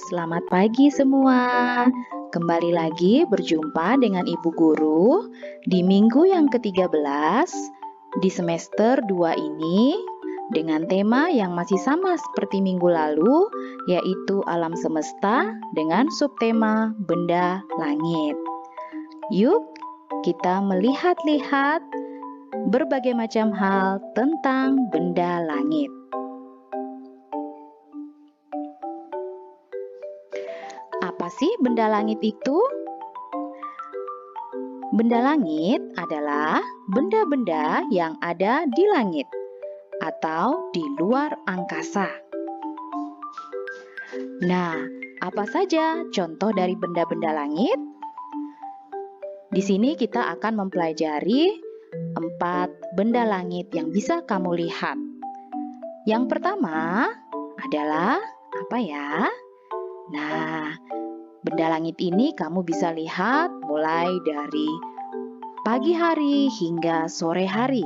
selamat pagi semua. Kembali lagi berjumpa dengan Ibu Guru di minggu yang ke-13 di semester 2 ini dengan tema yang masih sama seperti minggu lalu, yaitu alam semesta dengan subtema benda langit. Yuk, kita melihat-lihat berbagai macam hal tentang benda langit. Apa sih benda langit itu? Benda langit adalah benda-benda yang ada di langit atau di luar angkasa. Nah, apa saja contoh dari benda-benda langit? Di sini kita akan mempelajari 4 benda langit yang bisa kamu lihat. Yang pertama adalah apa ya? Nah, benda langit ini kamu bisa lihat mulai dari pagi hari hingga sore hari.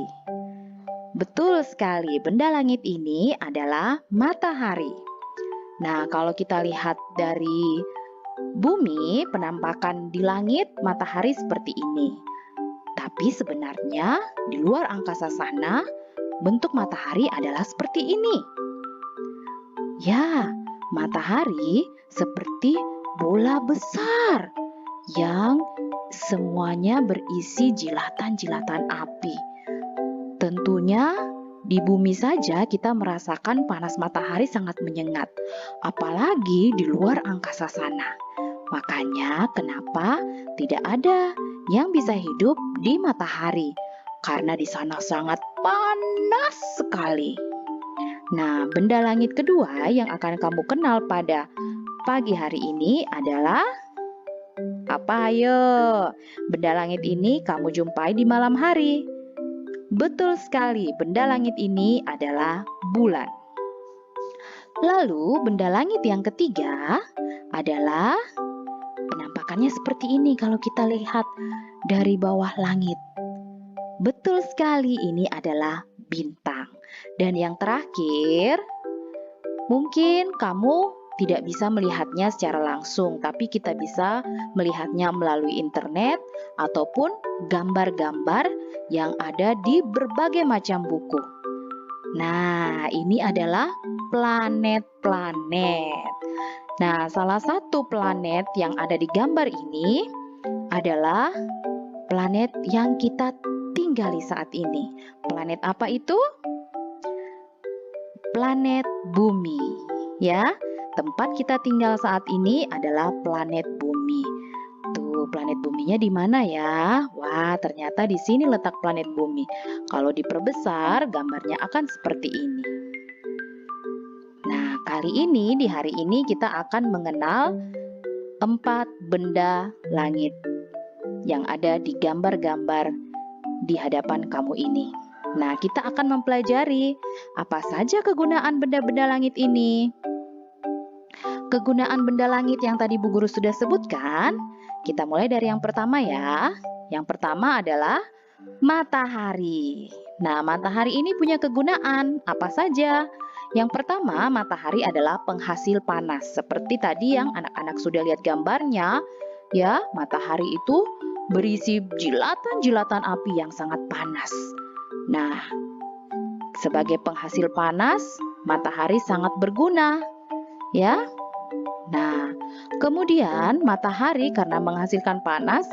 Betul sekali, benda langit ini adalah matahari. Nah, kalau kita lihat dari bumi, penampakan di langit matahari seperti ini. Tapi sebenarnya di luar angkasa sana, bentuk matahari adalah seperti ini. Ya, matahari seperti bola besar yang semuanya berisi jilatan-jilatan api. Tentunya di bumi saja kita merasakan panas matahari sangat menyengat, apalagi di luar angkasa sana. Makanya kenapa tidak ada yang bisa hidup di matahari, karena di sana sangat panas sekali. Nah, benda langit kedua yang akan kamu kenal pada pagi hari ini adalah apa? Ayo, benda langit ini kamu jumpai di malam hari. Betul sekali, benda langit ini adalah bulan. Lalu, benda langit yang ketiga adalah penampakannya seperti ini kalau kita lihat dari bawah langit. Betul sekali, ini adalah bintang. Dan yang terakhir, mungkin kamu tidak bisa melihatnya secara langsung, tapi kita bisa melihatnya melalui internet ataupun gambar-gambar yang ada di berbagai macam buku. Nah, ini adalah planet-planet. Nah, salah satu planet yang ada di gambar ini adalah planet yang kita tinggali saat ini. Planet apa itu? Planet Bumi. Ya, tempat kita tinggal saat ini adalah planet Bumi. Tuh, planet buminya di mana ya? Wah, ternyata di sini letak planet Bumi. Kalau diperbesar, gambarnya akan seperti ini. Nah, kali ini, di hari ini kita akan mengenal 4 benda langit yang ada di gambar-gambar di hadapan kamu ini. Nah, kita akan mempelajari apa saja kegunaan benda-benda langit ini. Kegunaan benda langit yang tadi Bu Guru sudah sebutkan, kita mulai dari yang pertama ya. Yang pertama adalah matahari. Nah, matahari ini punya kegunaan apa saja? Yang pertama, matahari adalah penghasil panas. Seperti tadi yang anak-anak sudah lihat gambarnya, ya, matahari itu berisi jilatan-jilatan api yang sangat panas. Nah, sebagai penghasil panas, matahari sangat berguna, ya. Nah, kemudian matahari karena menghasilkan panas,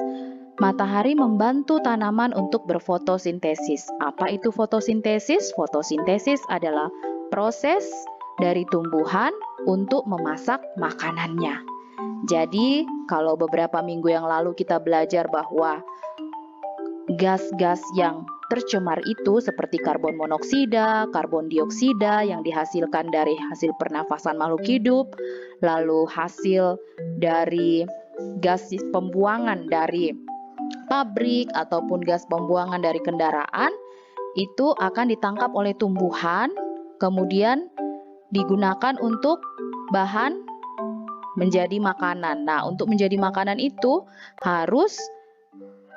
matahari membantu tanaman untuk berfotosintesis. Apa itu fotosintesis? Fotosintesis adalah proses dari tumbuhan untuk memasak makanannya. Jadi, kalau beberapa minggu yang lalu kita belajar bahwa gas-gas yang tercemar itu seperti karbon monoksida, karbon dioksida yang dihasilkan dari hasil pernafasan makhluk hidup, lalu hasil dari gas pembuangan dari pabrik ataupun gas pembuangan dari kendaraan, itu akan ditangkap oleh tumbuhan, kemudian digunakan untuk bahan menjadi makanan. Nah, untuk menjadi makanan itu harus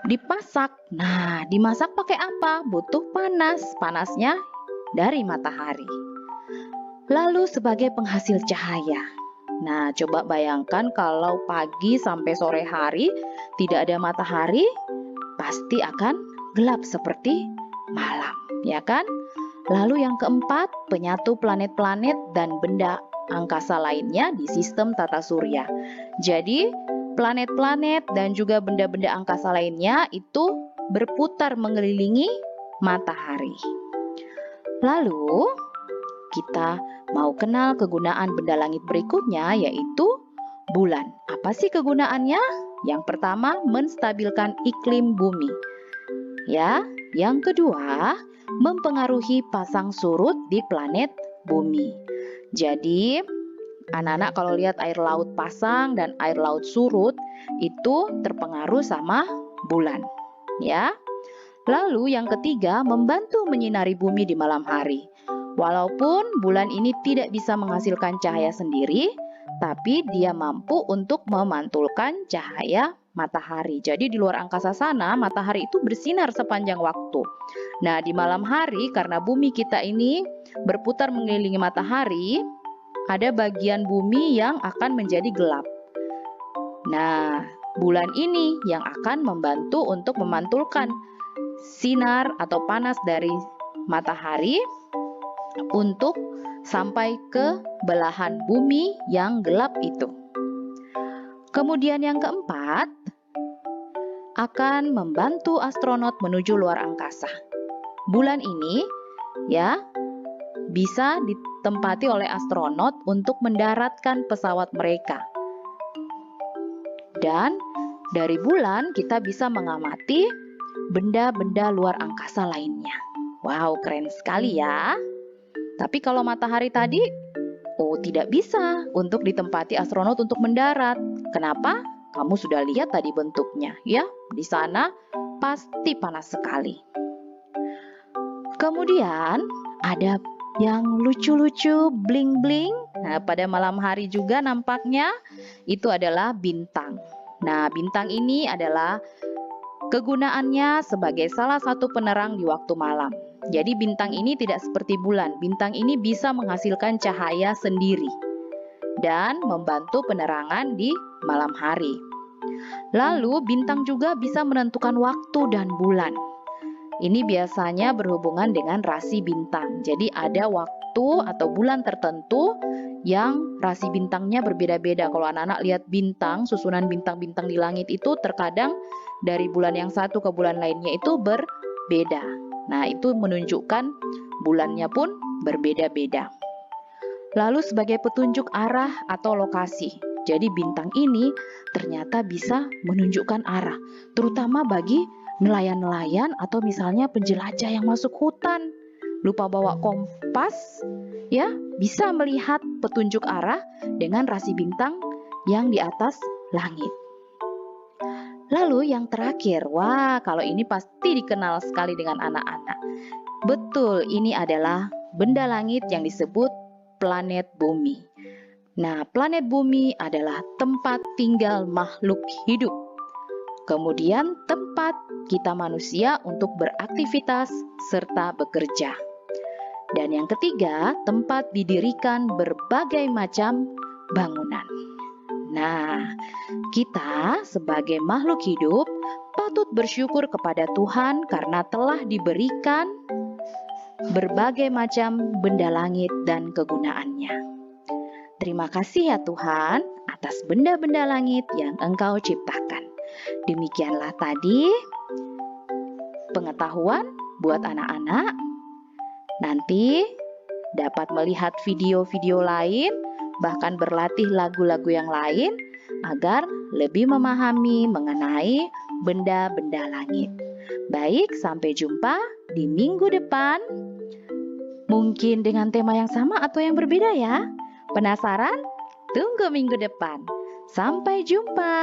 dipasak. Nah, dimasak pakai apa? Butuh panas. Panasnya dari matahari. Lalu sebagai penghasil cahaya. Nah, coba bayangkan kalau pagi sampai sore hari tidak ada matahari, pasti akan gelap seperti malam, ya kan? Lalu yang keempat, penyatu planet-planet dan benda angkasa lainnya di sistem tata surya. Jadi, planet-planet dan juga benda-benda angkasa lainnya itu berputar mengelilingi matahari. Lalu, kita mau kenal kegunaan benda langit berikutnya, yaitu bulan. Apa sih kegunaannya? Yang pertama, menstabilkan iklim bumi. Ya, yang kedua, mempengaruhi pasang surut di planet bumi. Jadi, anak-anak kalau lihat air laut pasang dan air laut surut, itu terpengaruh sama bulan. Ya. Lalu yang ketiga, membantu menyinari bumi di malam hari. Walaupun bulan ini tidak bisa menghasilkan cahaya sendiri, tapi dia mampu untuk memantulkan cahaya matahari. Jadi di luar angkasa sana, matahari itu bersinar sepanjang waktu. Nah, di malam hari karena bumi kita ini berputar mengelilingi matahari, ada bagian bumi yang akan menjadi gelap. Nah, bulan ini yang akan membantu untuk memantulkan sinar atau panas dari matahari untuk sampai ke belahan bumi yang gelap itu. Kemudian yang keempat, akan membantu astronot menuju luar angkasa. Bulan ini ya bisa ditempati oleh astronot untuk mendaratkan pesawat mereka. Dan dari bulan kita bisa mengamati benda-benda luar angkasa lainnya. Wow, keren sekali ya. Tapi kalau matahari tadi, tidak bisa untuk ditempati astronot untuk mendarat. Kenapa? Kamu sudah lihat tadi bentuknya, ya. Di sana pasti panas sekali. Kemudian ada yang lucu-lucu, bling-bling. Nah, pada malam hari juga nampaknya itu adalah bintang. Nah, bintang ini adalah kegunaannya sebagai salah satu penerang di waktu malam. Jadi bintang ini tidak seperti bulan. Bintang ini bisa menghasilkan cahaya sendiri dan membantu penerangan di malam hari. Lalu bintang juga bisa menentukan waktu dan bulan. Ini biasanya berhubungan dengan rasi bintang. Jadi ada waktu atau bulan tertentu yang rasi bintangnya berbeda-beda. Kalau anak-anak lihat bintang, susunan bintang-bintang di langit itu terkadang dari bulan yang satu ke bulan lainnya itu berbeda. Nah, itu menunjukkan bulannya pun berbeda-beda. Lalu sebagai petunjuk arah atau lokasi. Jadi bintang ini ternyata bisa menunjukkan arah, terutama bagi nelayan-nelayan atau misalnya penjelajah yang masuk hutan. Lupa bawa kompas, ya, bisa melihat petunjuk arah dengan rasi bintang yang di atas langit. Lalu yang terakhir, wah, kalau ini pasti dikenal sekali dengan anak-anak. Betul, ini adalah benda langit yang disebut planet bumi. Nah, planet bumi adalah tempat tinggal makhluk hidup. Kemudian tempat kita manusia untuk beraktivitas serta bekerja. Dan yang ketiga, tempat didirikan berbagai macam bangunan. Nah, kita sebagai makhluk hidup patut bersyukur kepada Tuhan karena telah diberikan berbagai macam benda langit dan kegunaannya. Terima kasih ya Tuhan atas benda-benda langit yang Engkau ciptakan. Demikianlah tadi pengetahuan buat anak-anak. Nanti dapat melihat video-video lain, bahkan berlatih lagu-lagu yang lain agar lebih memahami mengenai benda-benda langit. Baik, sampai jumpa di minggu depan. Mungkin dengan tema yang sama atau yang berbeda ya. Penasaran? Tunggu minggu depan. Sampai jumpa.